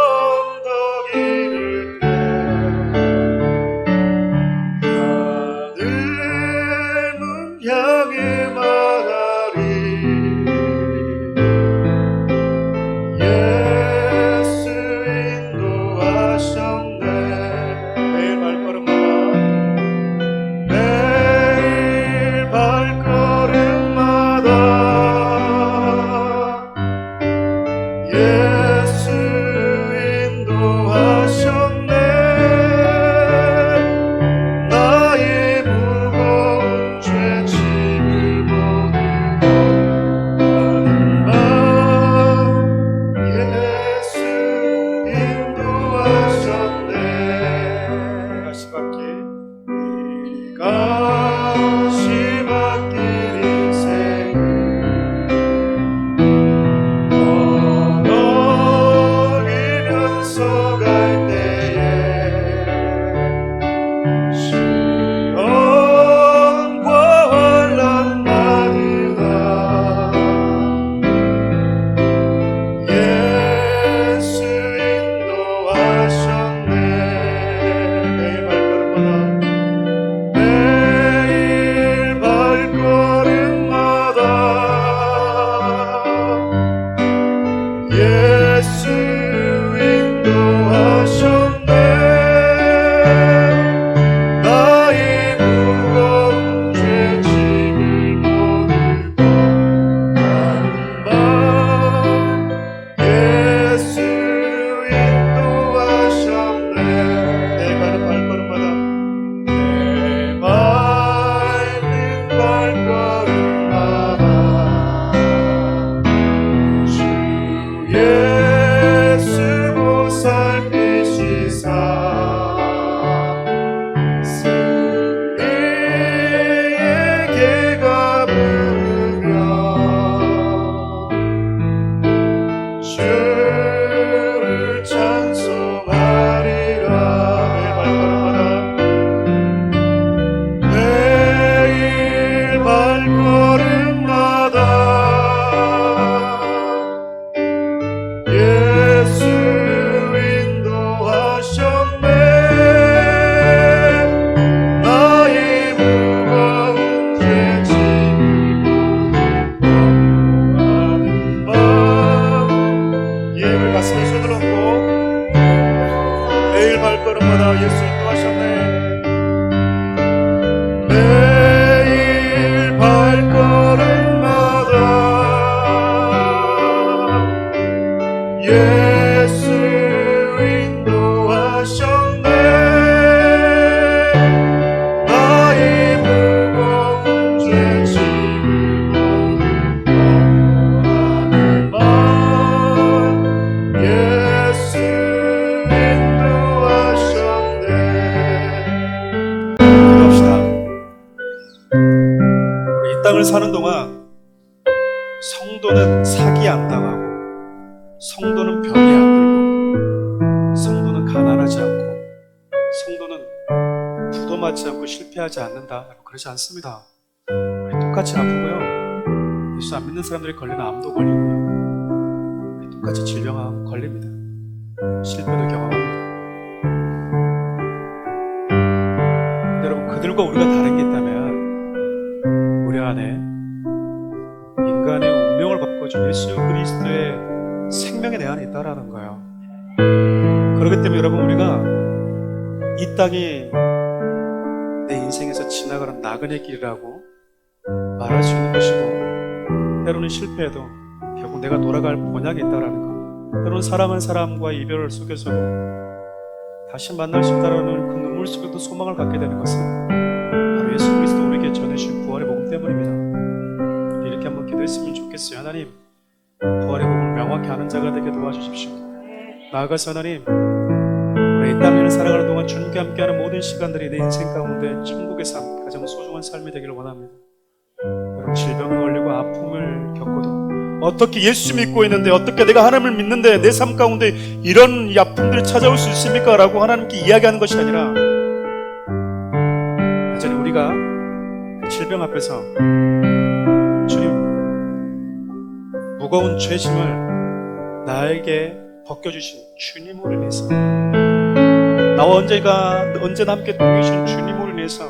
언덕 이를 하늘문 향해 말하리 예수 인도하셨네. 매일 발걸음마다 매일 발걸음마다 예수 인도하셨네. 나의 무거운 죄 짐을 모두 하는 바 예수 인도하셨네. 가시밭길 인생을 어려리면서 갈 때에 시험과 환난 많으나 예수 인도하셨네. 매일 발걸음마다 예수 인도하셨네. 나의 무거운 죄 짐을 모두 하는 바 예수 인도하셨네. 내 가는 발걸음마다 내 밟는 발걸음마다 주 예수 보살피시사 승리에게 가부르며 주를 찬송하리라. 매일 발걸음마다 예수 인도하셨네. 나의 무거운 죄 짐을 모두 하는 바 예물 가슴에 손을 얹고 매일 발걸음마다 예수 인도하셨네. 매일 발걸음마다 예수 인도하셨네. 나의 무거운 죄 짐을 모두 하는 바 예수 인도하셨네. 기도합시다. 우리 이 땅을 사는 동안 성도는 사기 안 당하고 성도는 병이 안 들고 성도는 가난하지 않고 성도는 부도 맞지 않고 실패하지 않는다. 그러지 않습니다. 우리 똑같이 아프고요. 예수 안 믿는 사람들이 걸리는 암도 걸리고요. 우리 똑같이 질병하면 걸립니다. 실패도 경험합니다. 근데 여러분, 그들과 우리가 다른 게 있다면 우리 안에 인간의 운명을 바꿔준 예수 그리스도의 생명이 내 안에 있다라는 거예요. 그렇기 때문에 여러분, 우리가 이 땅이 내 인생에서 지나가는 나그네 길이라고 말할 수 있는 것이고, 때로는 실패해도 결국 내가 돌아갈 본향이 있다라는 것, 때로는 사랑하는 사람과 이별을 속에서도 다시 만날 수 있다라는 그 눈물 속에도 소망을 갖게 되는 것은 바로 예수 그리스도 우리에게 전해주신 부활의 복음 때문입니다. 이렇게 한번 기도했으면 좋겠어요. 하나님, 부활의 복음을 명확히 아는 자가 되게 도와주십시오. 나아가서 하나님, 우리 이 땅을 살아가는 동안 주님과 함께하는 모든 시간들이 내 인생 가운데 천국의 삶, 가장 소중한 삶이 되기를 원합니다. 여러분, 질병에 걸리고 아픔을 겪어도 어떻게 예수 믿고 있는데, 어떻게 내가 하나님을 믿는데 내 삶 가운데 이런 이 아픔들이 찾아올 수 있습니까? 라고 하나님께 이야기하는 것이 아니라, 여전히 우리가 그 질병 앞에서 주님, 무거운 죄짐을 나에게 벗겨주신 주님으로 인해서, 나와 언제나 함께 동행하신 주님으로 인해서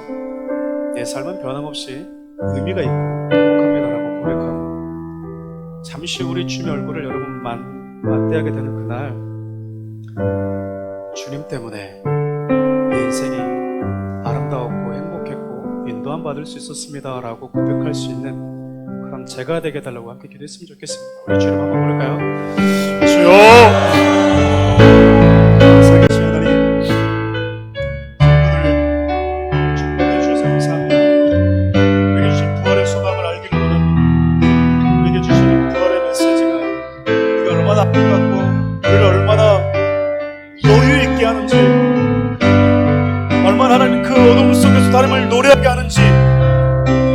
내 삶은 변함없이 의미가 있고 행복합니다라고 고백하고, 잠시 우리 주님의 얼굴을 여러분 맞대하게 되는 그날, 주님 때문에 내 인생이 아름다웠고 행복했고 인도함 받을 수 있었습니다 라고 고백할 수 있는 그런 제가 되게 해달라고 함께 기도했으면 좋겠습니다. 우리 주님 한번 부를까요? 주여, 살아계신 하나님, 친구들을 축복해 주셔서 감사합니다. 우리에게 주신 부활의 소망을 알기를 원합니다. 우리에게 주신 부활의 메시지가 우리가 얼마나 아름답고 우리를 얼마나 여유 있게 하는지, 얼마나 하나님 그 어둠 속에서 하나님을 노래하게 하는지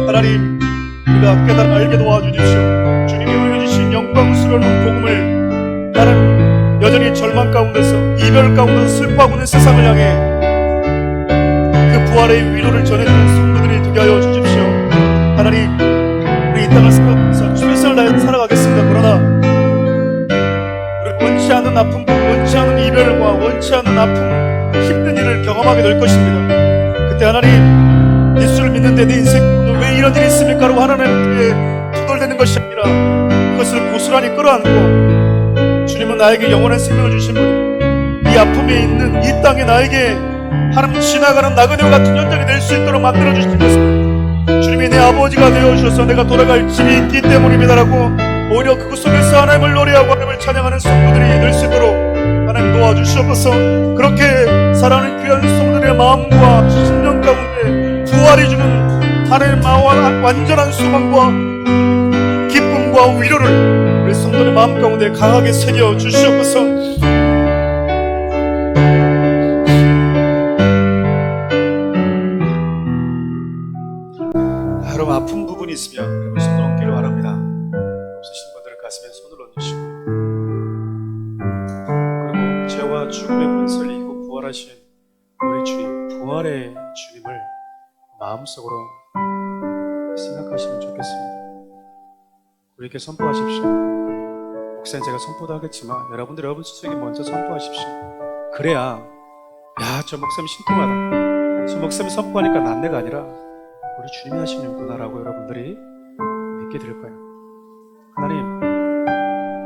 하나님, 우리가 깨달아 알게 도와주십시오. 주님이 우리에게 주신 영광스러운 복음을 나는 여전히 절망 가운데서, 이별 가운데서 슬퍼하고 있는 세상을 향해 그 부활의 위로를 전해주는 성도들이 되게 하여 주십시오. 하나님, 우리 이 땅을 살아가면서 최선을 다해 살아가겠습니다. 그러나 우리 원치 않은 아픔, 원치 않은 이별과 원치 않은 아픔, 힘든 일을 경험하게 될 것입니다. 그때 하나님, 예수를 믿는데 내 인생 왜 이런 일이 있습니까? 라고 하나님께 투덜대는 것이 아니라 그것을 고스란히 끌어안고, 주님은 나에게 영원한 생명을 주신 분, 이 아픔에 있는 이 땅에 나에게 하나님 지나가는 나그네와 같은 현장이 될 수 있도록 만들어 주신 것은 주님이 내 아버지가 되어주셔서 내가 돌아갈 집이 있기 때문입니다라고, 오히려 그곳 속에서 하나님을 노래하고 하나님을 찬양하는 성도들이 될 수 있도록 하나님 도와주시옵소서. 그렇게 사랑하는 귀한 성도들의 마음과 심령 가운데 부활이 주는 하나님의 완전한 소망과 기쁨과 위로를 우리 성도의 마음 가운데 강하게 새겨 주시옵소서. 여러분, 아픈 부분이 있으면 여러분 손을 얹기를 바랍니다. 없으신 분들은 가슴에 손을 얹으시고, 그리고 죄와 죽음의 권세를 이기고 부활하신 우리 주님, 부활의 주님을 마음속으로 생각하시면 좋겠습니다. 우리에게 선포하십시오. 목사님, 제가 선포도 하겠지만 여러분들 여러분 스스로에게 먼저 선포하십시오. 그래야, 야, 저 목사님 신통하다, 저 목사님이 선포하니까 난내가 아니라 우리 주님이 하시는구나 라고 여러분들이 믿게 될 거예요. 하나님,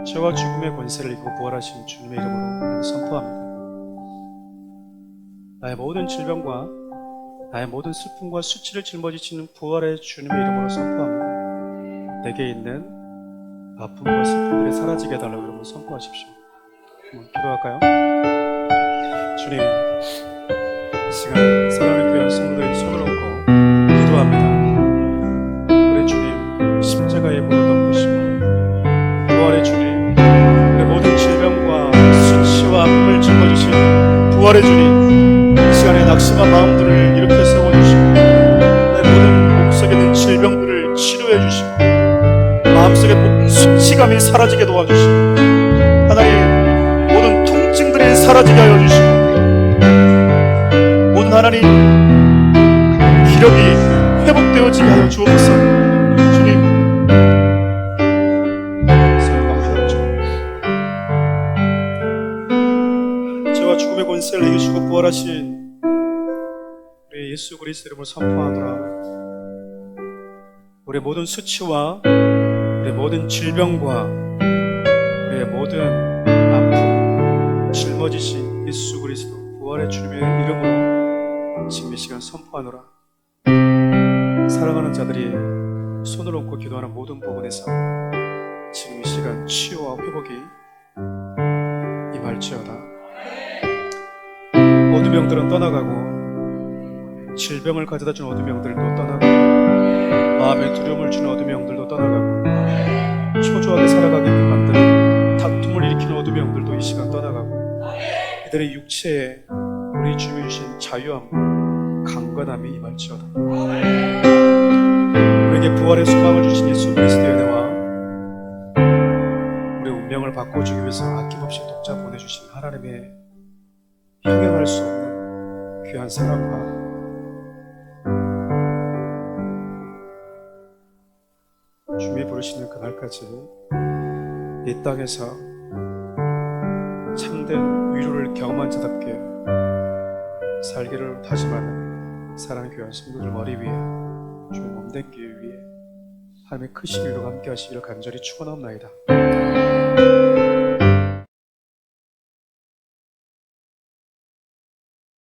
죄와 죽음의 권세를 이기고 부활하신 주님의 이름으로 선포합니다. 나의 모든 질병과 나의 모든 슬픔과 수치를 짊어지시는 부활의 주님의 이름으로 선포합니다. 내게 있는 아픔과 슬픔들이 사라지게 해달라고 여러분 선포하십시오. 한번 기도할까요? 주님, 이 시간 사랑하는 귀한 성도들의 손을 얹고 기도합니다. 우리 주님, 십자가의 물을 덮으시고 부활의 주님, 우리 모든 질병과 수치와 아픔을 짊어지신 부활의 주님, 이 시간에 낙심한 마음들을 일으켜 세워주시고 내 모든 몸속에 있는 질병들을 치료해 주시고 마음속에 모든 수치감이 사라지게 도와주시고 하나님, 모든 통증들이 사라지게 하여 주시고 모든 하나님 회복되어지게 하여 주옵소서. 주님, 죄와 죽음의 권세를 이기시고 부활하신 우리 예수 그리스도 이름을 선포하노라. 우리의 모든 수치와 우리의 모든 질병과 우리의 모든 아픔 짊어지신 예수 그리스도 부활의 주님의 이름으로 지금 이 시간 선포하노라. 사랑하는 자들이 손을 얹고 기도하는 모든 부분에서 지금 이 시간 치유와 회복이 임할지어다. 어둠의 영들은 떠나가고, 질병을 가져다 준 어둠의 영들도 떠나가고, 마음에 두려움을 주는 어둠의 영들도 떠나가고, 초조하게 살아가게끔 만드는 다툼을 일으키는 어둠의 영들도 이 시간 떠나가고, 이들의 육체에 우리 주님이 주신 자유함, 강건함이 임할지어다. 우리에게 부활의 소망을 주신 예수 그리스도의 은혜와 우리의 운명을 바꿔주기 위해서 아낌없이 독자 보내주신 하나님의 형용할 수 없는 귀한 사랑과 주님이 부르시는 그날까지 이 땅에서 참된 위로를 경험한 자답게 살기를 다짐하는 사랑하는 귀한 성도들 머리 위에 주의 몸댕기 위에 하나님의 크신 위로가 함께 하시기를 간절히 축원하옵나이다.